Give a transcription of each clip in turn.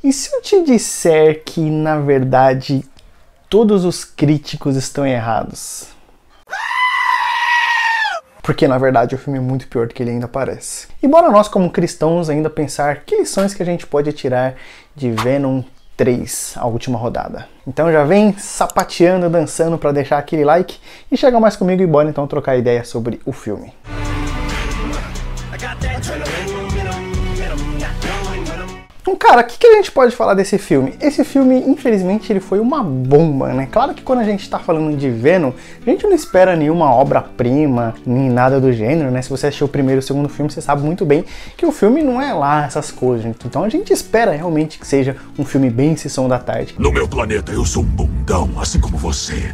E se eu te disser que, na verdade, todos os críticos estão errados? Porque, na verdade, o filme é muito pior do que ele ainda parece. E bora nós, como cristãos, ainda pensar que lições que a gente pode tirar de Venom 3, a última rodada. Então já vem sapateando, dançando para deixar aquele like e chega mais comigo e bora então trocar ideia sobre o filme. Então, cara, o que a gente pode falar desse filme? Esse filme, infelizmente, ele foi uma bomba, né? Claro que quando a gente tá falando de Venom, a gente não espera nenhuma obra-prima, nem nada do gênero, né? Se você assistiu o primeiro e o segundo filme, você sabe muito bem que o filme não é lá essas coisas. Então a gente espera realmente que seja um filme bem sessão da tarde. No meu planeta, eu sou um bundão, assim como você.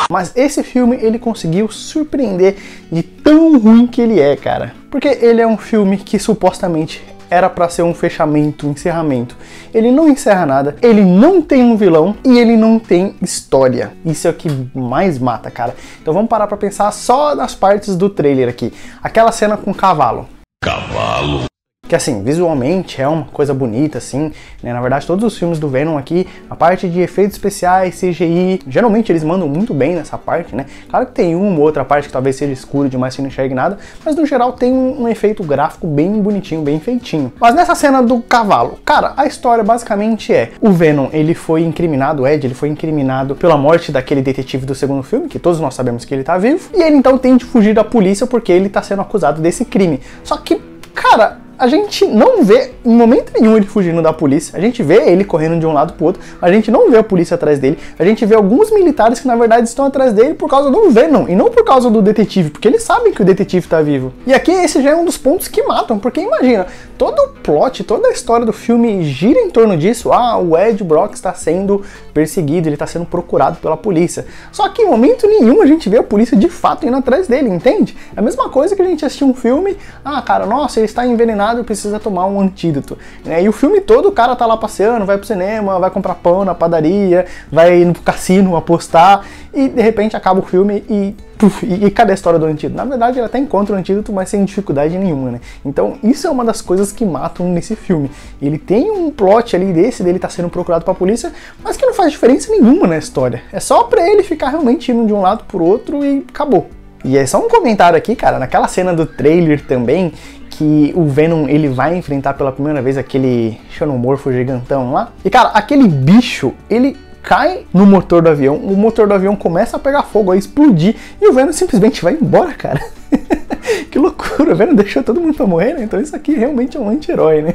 Mas esse filme, ele conseguiu surpreender de tão ruim que ele é, cara. Porque ele é um filme que supostamente era pra ser um fechamento, um encerramento. Ele não encerra nada, ele não tem um vilão e ele não tem história. Isso é o que mais mata, cara. Então vamos parar pra pensar só nas partes do trailer aqui. Aquela cena com o cavalo. Cavalo. Que assim, visualmente é uma coisa bonita, assim, né? Na verdade, todos os filmes do Venom aqui, a parte de efeitos especiais, CGI, geralmente eles mandam muito bem nessa parte, né? Claro que tem uma ou outra parte que talvez seja escuro demais, que não enxergue nada, mas no geral tem um efeito gráfico bem bonitinho, bem feitinho. Mas nessa cena do cavalo, cara, a história basicamente é, o Venom, ele foi incriminado, o Ed, ele foi incriminado pela morte daquele detetive do segundo filme, que todos nós sabemos que ele tá vivo, e ele então tem de fugir da polícia porque ele tá sendo acusado desse crime. Só que, cara, a gente não vê em momento nenhum ele fugindo da polícia, a gente vê ele correndo de um lado pro outro, a gente não vê a polícia atrás dele, a gente vê alguns militares que na verdade estão atrás dele por causa do Venom e não por causa do detetive, porque eles sabem que o detetive tá vivo. E aqui esse já é um dos pontos que matam, porque imagina, todo o plot, toda a história do filme gira em torno disso. O Ed Brock está sendo perseguido, ele está sendo procurado pela polícia. Só que em momento nenhum a gente vê a polícia de fato indo atrás dele, entende? É a mesma coisa que a gente assistir um filme, cara, nossa, ele está envenenado, precisa tomar um antídoto. E o filme todo o cara tá lá passeando, vai pro cinema, vai comprar pão na padaria, vai no cassino apostar, e de repente acaba o filme e cadê a história do antídoto? Na verdade, ele até encontra o antídoto, mas sem dificuldade nenhuma, né? Então, isso é uma das coisas que matam nesse filme. Ele tem um plot ali dele tá sendo procurado pra polícia, mas que não faz diferença nenhuma na história. É só pra ele ficar realmente indo de um lado pro outro e acabou. E é só um comentário aqui, cara, naquela cena do trailer também, que o Venom, ele vai enfrentar pela primeira vez aquele xenomorfo gigantão lá. E, cara, aquele bicho, ele cai no motor do avião, o motor do avião começa a pegar fogo, a explodir, e o Venom simplesmente vai embora, cara. Que loucura, o Venom deixou todo mundo pra morrer, né? Então isso aqui realmente é um anti-herói, né?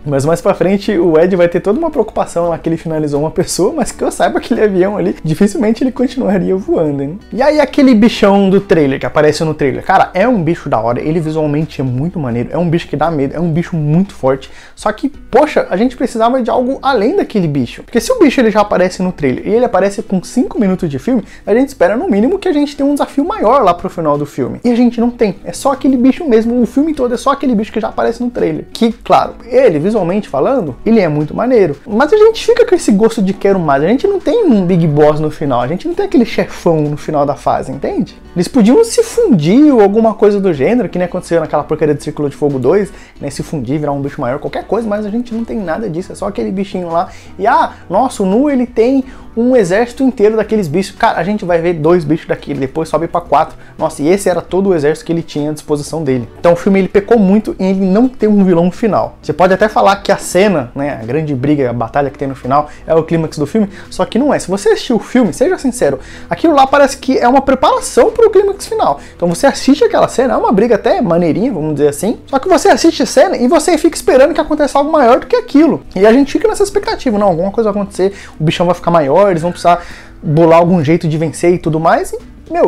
Mas mais pra frente o Ed vai ter toda uma preocupação lá que ele finalizou uma pessoa, mas que eu saiba aquele avião ali, dificilmente ele continuaria voando, hein? E aí aquele bichão do trailer, que aparece no trailer, cara, é um bicho da hora, ele visualmente é muito maneiro, é um bicho que dá medo, é um bicho muito forte, só que, poxa, a gente precisava de algo além daquele bicho. Porque se o bicho ele já aparece no trailer e ele aparece com 5 minutos de filme, a gente espera no mínimo que a gente tenha um desafio maior lá pro final do filme. E a gente não tem, é só aquele bicho mesmo, o filme todo é só aquele bicho que já aparece no trailer. Que, claro, ele, visualmente falando, ele é muito maneiro, mas a gente fica com esse gosto de quero mais, a gente não tem um Big Boss no final, a gente não tem aquele chefão no final da fase, entende? Eles podiam se fundir ou alguma coisa do gênero, que nem aconteceu naquela porcaria de Círculo de Fogo 2, né, se fundir, virar um bicho maior, qualquer coisa, mas a gente não tem nada disso, é só aquele bichinho lá. E nossa, o Nu, ele tem um exército inteiro daqueles bichos. Cara, a gente vai ver 2 bichos daquele, depois sobe pra 4. Nossa, e esse era todo o exército que ele tinha à disposição dele. Então o filme ele pecou muito em ele não ter um vilão final. Você pode até falar que a cena, né, a grande briga, a batalha que tem no final é o clímax do filme, só que não é. Se você assistir o filme, seja sincero, aquilo lá parece que é uma preparação pro clímax final. Então você assiste aquela cena, é uma briga até maneirinha, vamos dizer assim, só que você assiste a cena e você fica esperando que aconteça algo maior do que aquilo. E a gente fica nessa expectativa, não, alguma coisa vai acontecer, o bichão vai ficar maior, eles vão precisar bolar algum jeito de vencer e tudo mais, e,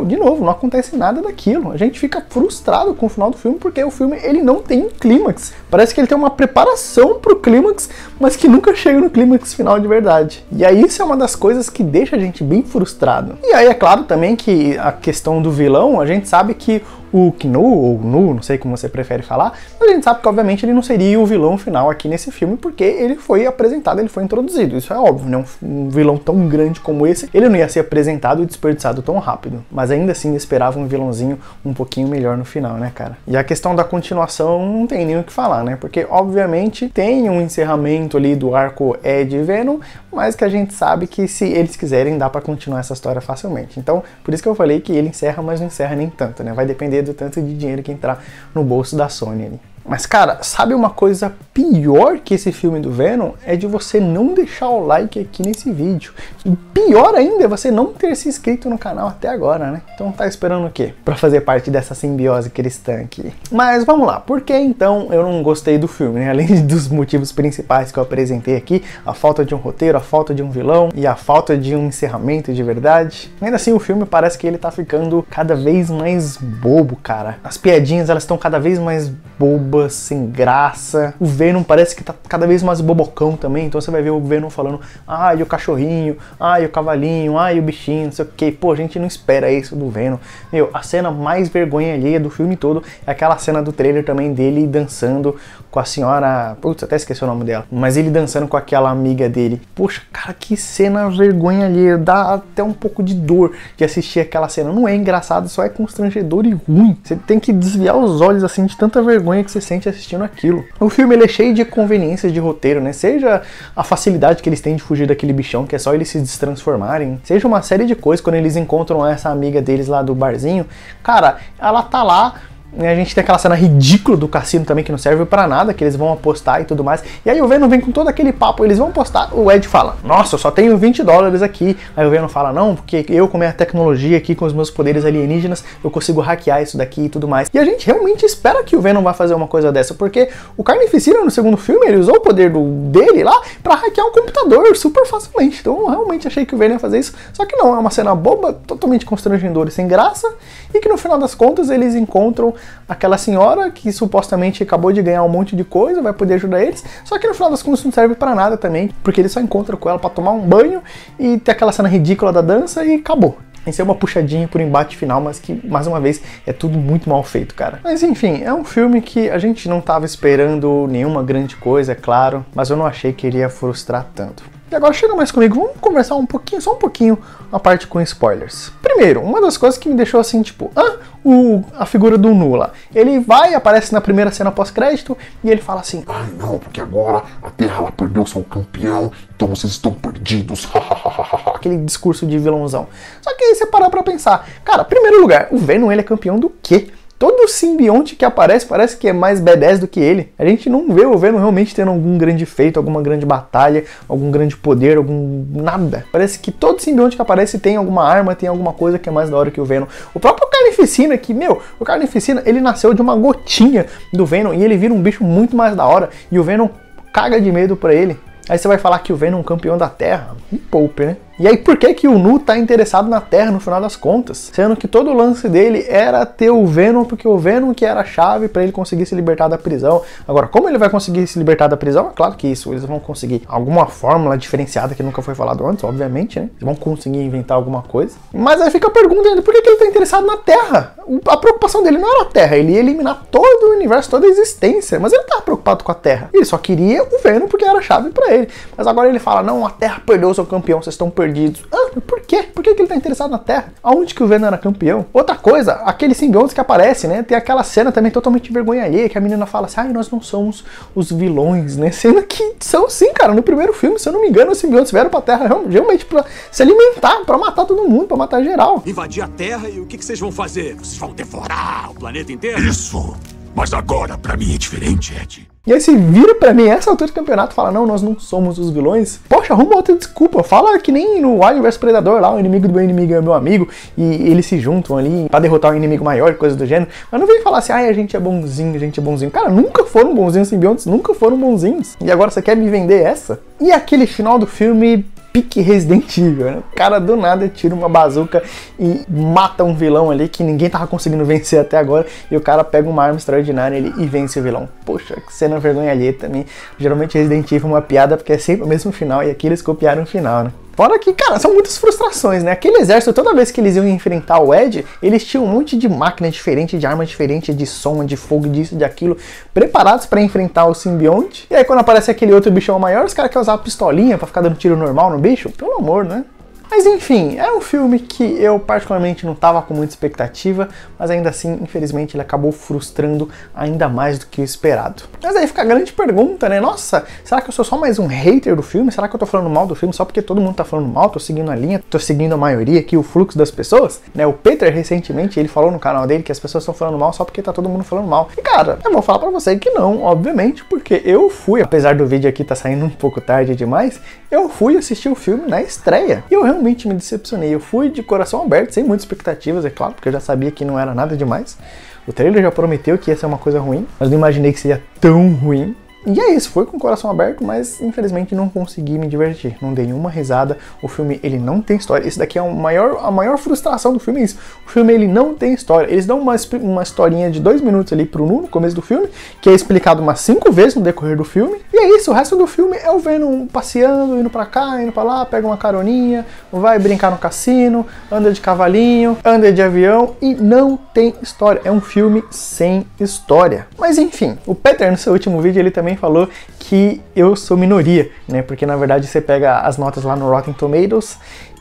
de novo, não acontece nada daquilo. A gente fica frustrado com o final do filme, porque o filme, ele não tem um clímax. Parece que ele tem uma preparação pro clímax, mas que nunca chega no clímax final de verdade. E aí isso é uma das coisas que deixa a gente bem frustrado. E aí é claro também que a questão do vilão, a gente sabe que o Knu, ou Nu, não sei como você prefere falar, mas a gente sabe que obviamente ele não seria o vilão final aqui nesse filme, porque ele foi apresentado, ele foi introduzido, isso é óbvio, né? Um vilão tão grande como esse, ele não ia ser apresentado e desperdiçado tão rápido. mas ainda assim eu esperava um vilãozinho um pouquinho melhor no final, né, cara? E a questão da continuação não tem nem o que falar, né? Porque, obviamente, tem um encerramento ali do arco Ed e Venom, mas que a gente sabe que se eles quiserem dá pra continuar essa história facilmente. Então, por isso que eu falei que ele encerra, mas não encerra nem tanto, né? Vai depender do tanto de dinheiro que entrar no bolso da Sony ali. Mas, cara, sabe uma coisa pior que esse filme do Venom? É de você não deixar o like aqui nesse vídeo. E pior ainda é você não ter se inscrito no canal até agora, né? Então tá esperando o quê? Pra fazer parte dessa simbiose cristã aqui. Mas vamos lá, por que então eu não gostei do filme, né? Além dos motivos principais que eu apresentei aqui, a falta de um roteiro, a falta de um vilão e a falta de um encerramento de verdade. Ainda assim, o filme parece que ele tá ficando cada vez mais bobo, cara. As piadinhas, elas estão cada vez mais bobas, sem graça. O Venom parece que tá cada vez mais bobocão também, então você vai ver o Venom falando, ai, o cachorrinho, ai, o cavalinho, ai, o bichinho, não sei o que. Pô, a gente não espera isso do Venom. Meu, a cena mais vergonha alheia do filme todo é aquela cena do trailer também dele dançando com a senhora, putz, até esqueci o nome dela, mas ele dançando com aquela amiga dele. Poxa, cara, que cena vergonha alheia, dá até um pouco de dor de assistir aquela cena. Não é engraçado, só é constrangedor e ruim. Você tem que desviar os olhos assim de tanta vergonha que você sente assistindo aquilo. O filme ele é cheio de conveniências de roteiro, né? Seja a facilidade que eles têm de fugir daquele bichão, que é só eles se destransformarem, seja uma série de coisas quando eles encontram essa amiga deles lá do barzinho. Cara, ela tá lá. A gente tem aquela cena ridícula do cassino também que não serve pra nada, que eles vão apostar e tudo mais. E aí o Venom vem com todo aquele papo, eles vão apostar, o Ed fala, nossa, eu só tenho $20 aqui. Aí o Venom fala, não, porque eu com a minha tecnologia aqui, com os meus poderes alienígenas, eu consigo hackear isso daqui e tudo mais. E a gente realmente espera que o Venom vá fazer uma coisa dessa, porque o Carnificina no segundo filme, ele usou o poder dele lá pra hackear um computador super facilmente. Então eu realmente achei que o Venom ia fazer isso, só que não, é uma cena boba, totalmente constrangedora e sem graça, e que no final das contas eles encontram aquela senhora que supostamente acabou de ganhar um monte de coisa, vai poder ajudar eles, só que no final das contas não serve pra nada também, porque ele só encontra com ela pra tomar um banho e ter aquela cena ridícula da dança e acabou. Isso é uma puxadinha por embate final, mas que, mais uma vez, é tudo muito mal feito, cara. Mas enfim, é um filme que a gente não tava esperando nenhuma grande coisa, é claro, mas eu não achei que iria frustrar tanto. E agora chega mais comigo, vamos conversar um pouquinho, só um pouquinho, a parte com spoilers. Primeiro, uma das coisas que me deixou assim, tipo, a figura do Nu lá. Ele vai, aparece na primeira cena pós-crédito e ele fala assim, Ai não, porque agora a Terra ela perdeu seu campeão, então vocês estão perdidos. aquele discurso de vilãozão. Só que aí você parar pra pensar, cara, primeiro lugar, o Venom ele é campeão do quê? Todo simbionte que aparece parece que é mais badass do que ele. A gente não vê o Venom realmente tendo algum grande feito, alguma grande batalha, algum grande poder, nada. Parece que todo simbionte que aparece tem alguma arma, tem alguma coisa que é mais da hora que o Venom. O próprio Carnificina, que, o Carnificina, ele nasceu de uma gotinha do Venom e ele vira um bicho muito mais da hora. E o Venom caga de medo pra ele. Aí você vai falar que o Venom é um campeão da Terra? Me poupe, né? E aí por que o Nu tá interessado na Terra no final das contas? Sendo que todo o lance dele era ter o Venom, porque o Venom que era a chave pra ele conseguir se libertar da prisão. Agora, como ele vai conseguir se libertar da prisão? É claro que isso, eles vão conseguir alguma fórmula diferenciada que nunca foi falado antes, obviamente, né? Eles vão conseguir inventar alguma coisa. Mas aí fica a pergunta ainda, por que ele tá interessado na Terra? A preocupação dele não era a Terra, ele ia eliminar todo o universo, toda a existência, mas ele tava preocupado com a Terra. Ele só queria o Venom porque era a chave pra ele. Mas agora ele fala, não, a Terra perdeu o seu campeão, vocês estão perdidos. Por quê? Por que ele tá interessado na Terra? Aonde que o Venom era campeão? Outra coisa, aqueles simbiontes que aparecem, né? Tem aquela cena também totalmente vergonha alheia, que a menina fala assim, nós não somos os vilões, né? Sendo que são sim, cara. No primeiro filme, se eu não me engano, os simbiontes vieram pra Terra realmente pra se alimentar, pra matar todo mundo, pra matar geral. Invadir a Terra e o que vocês vão fazer? Vocês vão devorar o planeta inteiro? Isso! Mas agora, pra mim, é diferente, Ed. E aí você vira pra mim, essa altura do campeonato, fala, não, nós não somos os vilões. Poxa, arruma outra desculpa. Fala que nem no Alien vs Predador, lá, o inimigo do meu inimigo é meu amigo, e eles se juntam ali pra derrotar um inimigo maior, coisa do gênero. Mas não vem falar assim, a gente é bonzinho, a gente é bonzinho. Cara, nunca foram bonzinhos, simbiontes nunca foram bonzinhos. E agora você quer me vender essa? E aquele final do filme... pique Resident Evil, né? O cara do nada tira uma bazuca e mata um vilão ali que ninguém tava conseguindo vencer até agora, e o cara pega uma arma extraordinária ali e vence o vilão. Poxa, que cena vergonha alheia também. Geralmente Resident Evil é uma piada porque é sempre o mesmo final, e aqui eles copiaram o final, né? Fora que, cara, são muitas frustrações, né? Aquele exército, toda vez que eles iam enfrentar o Ed, eles tinham um monte de máquina diferente, de arma diferente, de som, de fogo, disso, de aquilo, preparados pra enfrentar o simbionte. E aí quando aparece aquele outro bichão maior, os caras querem usar a pistolinha pra ficar dando tiro normal no bicho? Pelo amor, né? Mas enfim, é um filme que eu particularmente não estava com muita expectativa, mas ainda assim, infelizmente, ele acabou frustrando ainda mais do que o esperado. Mas aí fica a grande pergunta, né? Nossa, será que eu sou só mais um hater do filme? Será que eu tô falando mal do filme só porque todo mundo tá falando mal? Tô seguindo a linha, tô seguindo a maioria aqui, o fluxo das pessoas? Né? O Peter, recentemente, ele falou no canal dele que as pessoas estão falando mal só porque tá todo mundo falando mal. E cara, eu vou falar pra você que não, obviamente, porque eu fui, apesar do vídeo aqui tá saindo um pouco tarde demais, eu fui assistir o filme na estreia. E eu realmente me decepcionei. Eu fui de coração aberto, sem muitas expectativas, é claro, porque eu já sabia que não era nada demais. O trailer já prometeu que ia ser uma coisa ruim, mas não imaginei que seria tão ruim. E é isso, foi com o coração aberto, mas infelizmente não consegui me divertir. Não dei uma risada, o filme ele não tem história. Esse daqui é a maior frustração do filme, é isso. O filme ele não tem história. Eles dão uma historinha de 2 minutos ali pro Nu no começo do filme, que é explicado umas 5 vezes no decorrer do filme. E é isso, o resto do filme é o Venom passeando, indo pra cá, indo pra lá, pega uma caroninha, vai brincar no cassino, anda de cavalinho, anda de avião e não tem história. É um filme sem história. Mas enfim, o Peter no seu último vídeo ele também falou que eu sou minoria, né? Porque na verdade você pega as notas lá no Rotten Tomatoes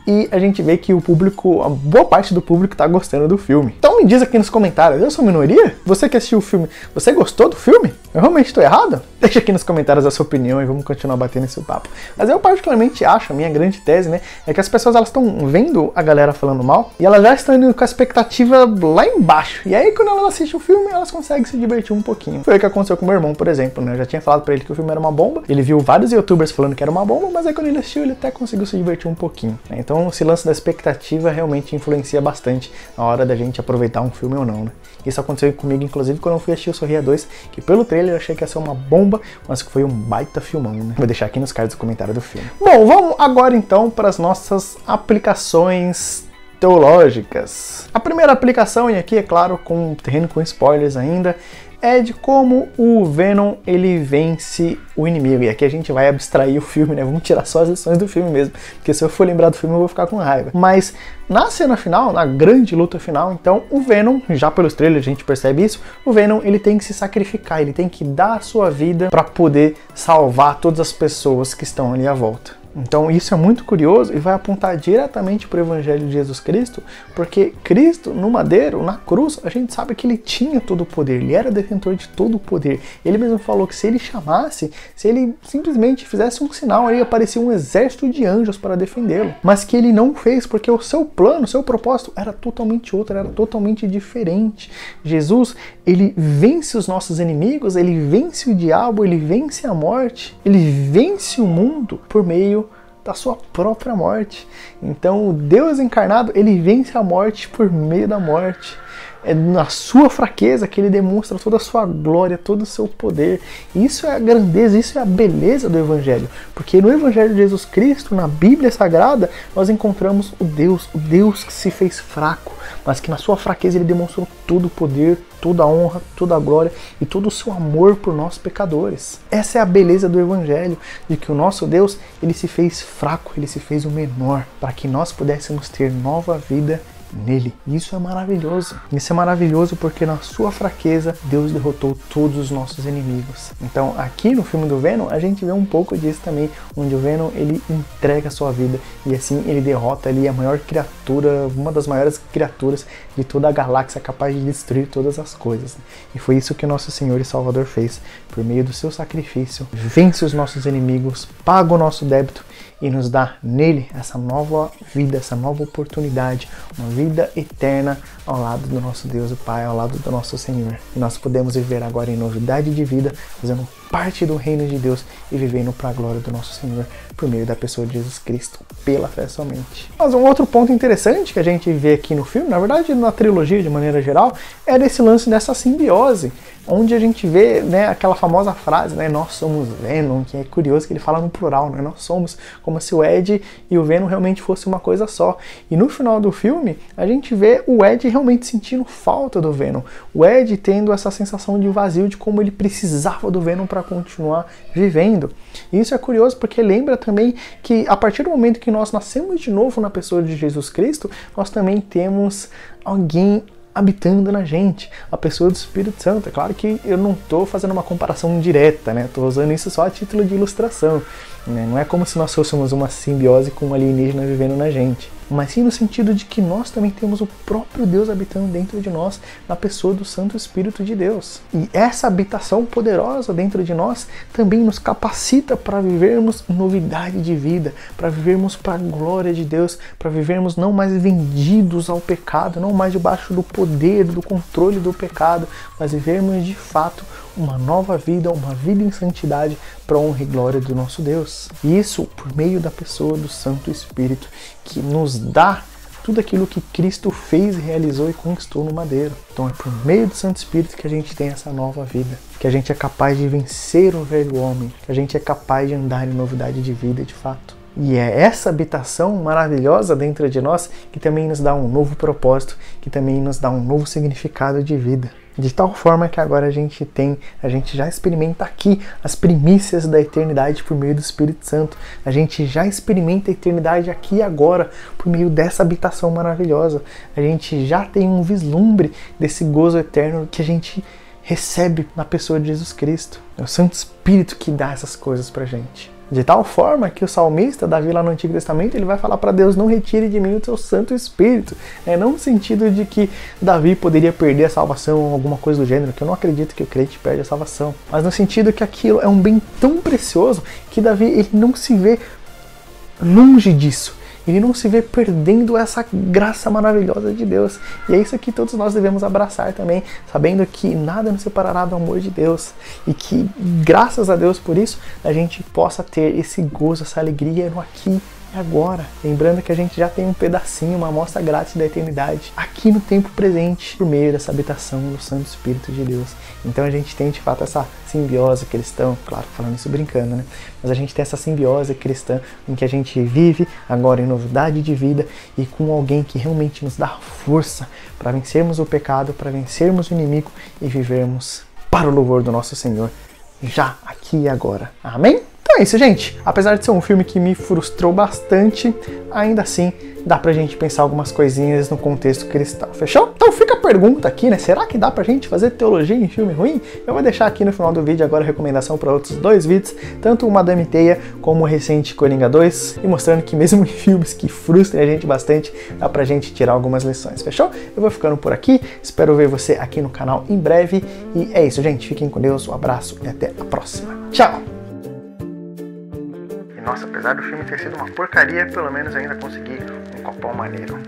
e a gente vê que o público, a boa parte do público tá gostando do filme. Então me diz aqui nos comentários, eu sou minoria? Você que assistiu o filme, você gostou do filme? Eu realmente tô errado? Deixa aqui nos comentários a sua opinião e vamos continuar batendo esse papo. Mas eu particularmente acho, a minha grande tese, né, é que as pessoas elas estão vendo a galera falando mal e elas já estão indo com a expectativa lá embaixo. E aí quando elas assistem o filme, elas conseguem se divertir um pouquinho. Foi o que aconteceu com meu irmão, por exemplo, né? Eu já tinha falado pra ele que o filme era uma bomba, ele viu vários youtubers falando que era uma bomba, mas aí quando ele assistiu, ele até conseguiu se divertir um pouquinho, né? Então esse lance da expectativa realmente influencia bastante na hora da gente aproveitar um filme ou não, né? Isso aconteceu comigo, inclusive, quando eu fui assistir o Sorria 2, que pelo trailer eu achei que ia ser uma bomba, mas que foi um baita filmão, né? Vou deixar aqui nos cards o comentário do filme. Bom, vamos agora então para as nossas aplicações teológicas. A primeira aplicação, e aqui é claro, com terreno com spoilers ainda, é de como o Venom ele vence o inimigo. E aqui a gente vai abstrair o filme, né? Vamos tirar só as lições do filme mesmo, porque se eu for lembrar do filme eu vou ficar com raiva. Mas na cena final, na grande luta final, então o Venom, já pelos trailers a gente percebe isso, o Venom ele tem que se sacrificar, ele tem que dar a sua vida para poder salvar todas as pessoas que estão ali à volta. Então isso é muito curioso e vai apontar diretamente para o Evangelho de Jesus Cristo, porque Cristo no madeiro, na cruz, a gente sabe que ele tinha todo o poder, ele era detentor de todo o poder. Ele mesmo falou que se ele chamasse, se ele simplesmente fizesse um sinal, aí aparecia um exército de anjos para defendê-lo. Mas que ele não fez, porque o seu plano, o seu propósito era totalmente outro, era totalmente diferente. Jesus, ele vence os nossos inimigos, ele vence o diabo, ele vence a morte, ele vence o mundo por meio da sua própria morte. Então o Deus encarnado, ele vence a morte por meio da morte. É na sua fraqueza que ele demonstra toda a sua glória, todo o seu poder. Isso é a grandeza, isso é a beleza do Evangelho. Porque no Evangelho de Jesus Cristo, na Bíblia Sagrada, nós encontramos o Deus que se fez fraco, mas que na sua fraqueza ele demonstrou todo o poder, toda a honra, toda a glória e todo o seu amor por nós pecadores. Essa é a beleza do Evangelho, de que o nosso Deus, ele se fez fraco, ele se fez o menor, para que nós pudéssemos ter nova vida nele. Isso é maravilhoso. Isso é maravilhoso porque na sua fraqueza Deus derrotou todos os nossos inimigos. Então aqui no filme do Venom a gente vê um pouco disso também, onde o Venom ele entrega a sua vida e assim ele derrota ali a maior criatura, uma das maiores criaturas de toda a galáxia, capaz de destruir todas as coisas. E foi isso que nosso Senhor e Salvador fez por meio do seu sacrifício. Vence os nossos inimigos, paga o nosso débito e nos dá nele essa nova vida, essa nova oportunidade, uma vida eterna ao lado do nosso Deus e Pai, ao lado do nosso Senhor. E nós podemos viver agora em novidade de vida, fazendo parte do reino de Deus e vivendo para a glória do nosso Senhor por meio da pessoa de Jesus Cristo, pela fé somente. Mas um outro ponto interessante que a gente vê aqui no filme, na verdade na trilogia de maneira geral, é desse lance dessa simbiose, onde a gente vê, né, aquela famosa frase, né, nós somos Venom, que é curioso que ele fala no plural, né, nós somos, como se o Ed e o Venom realmente fosse uma coisa só. E no final do filme, a gente vê o Ed realmente sentindo falta do Venom, o Ed tendo essa sensação de vazio, de como ele precisava do Venom para continuar vivendo. E isso é curioso porque lembra também que a partir do momento que nós nascemos de novo na pessoa de Jesus Cristo, nós também temos alguém habitando na gente, a pessoa do Espírito Santo. É claro que eu não estou fazendo uma comparação direta, né? Estou usando isso só a título de ilustração. né? Não é como se nós fôssemos uma simbiose com um alienígena vivendo na gente, mas sim no sentido de que nós também temos o próprio Deus habitando dentro de nós, na pessoa do Santo Espírito de Deus. E essa habitação poderosa dentro de nós também nos capacita para vivermos novidade de vida, para vivermos para a glória de Deus, para vivermos não mais vendidos ao pecado, não mais debaixo do poder, do controle do pecado, mas vivermos de fato uma nova vida, uma vida em santidade para a honra e glória do nosso Deus. E isso por meio da pessoa do Santo Espírito, que nos dá tudo aquilo que Cristo fez, realizou e conquistou no madeiro. Então é por meio do Santo Espírito que a gente tem essa nova vida, que a gente é capaz de vencer o velho homem, que a gente é capaz de andar em novidade de vida de fato. E é essa habitação maravilhosa dentro de nós que também nos dá um novo propósito, que também nos dá um novo significado de vida. De tal forma que agora a gente já experimenta aqui as primícias da eternidade por meio do Espírito Santo. A gente já experimenta a eternidade aqui e agora por meio dessa habitação maravilhosa. A gente já tem um vislumbre desse gozo eterno que a gente recebe na pessoa de Jesus Cristo. É o Santo Espírito que dá essas coisas pra gente. De tal forma que o salmista, Davi, lá no Antigo Testamento, ele vai falar para Deus: não retire de mim o teu Santo Espírito. Não no sentido de que Davi poderia perder a salvação ou alguma coisa do gênero, que eu não acredito que o crente perde a salvação, mas no sentido que aquilo é um bem tão precioso que Davi ele não se vê longe disso. Ele não se vê perdendo essa graça maravilhosa de Deus. E é isso que todos nós devemos abraçar também, sabendo que nada nos separará do amor de Deus. E que, graças a Deus por isso, a gente possa ter esse gozo, essa alegria no aqui e agora. Lembrando que a gente já tem um pedacinho, uma amostra grátis da eternidade aqui no tempo presente, por meio dessa habitação do Santo Espírito de Deus. Então a gente tem de fato essa simbiose cristã, claro, falando isso brincando, né? Mas a gente tem essa simbiose cristã em que a gente vive agora em novidade de vida e com alguém que realmente nos dá força para vencermos o pecado, para vencermos o inimigo e vivermos para o louvor do nosso Senhor, já aqui e agora. Amém? Então é isso, gente. Apesar de ser um filme que me frustrou bastante, ainda assim dá pra gente pensar algumas coisinhas no contexto cristão. Fechou? Então fica a pergunta aqui, né? Será que dá pra gente fazer teologia em filme ruim? Eu vou deixar aqui no final do vídeo agora a recomendação para outros 2 vídeos, tanto o Madame Teia como o recente Coringa 2, e mostrando que mesmo em filmes que frustrem a gente bastante, dá pra gente tirar algumas lições. Fechou? Eu vou ficando por aqui. Espero ver você aqui no canal em breve. E é isso, gente. Fiquem com Deus. Um abraço e até a próxima. Tchau! Nossa, apesar do filme ter sido uma porcaria, pelo menos ainda consegui um copão maneiro.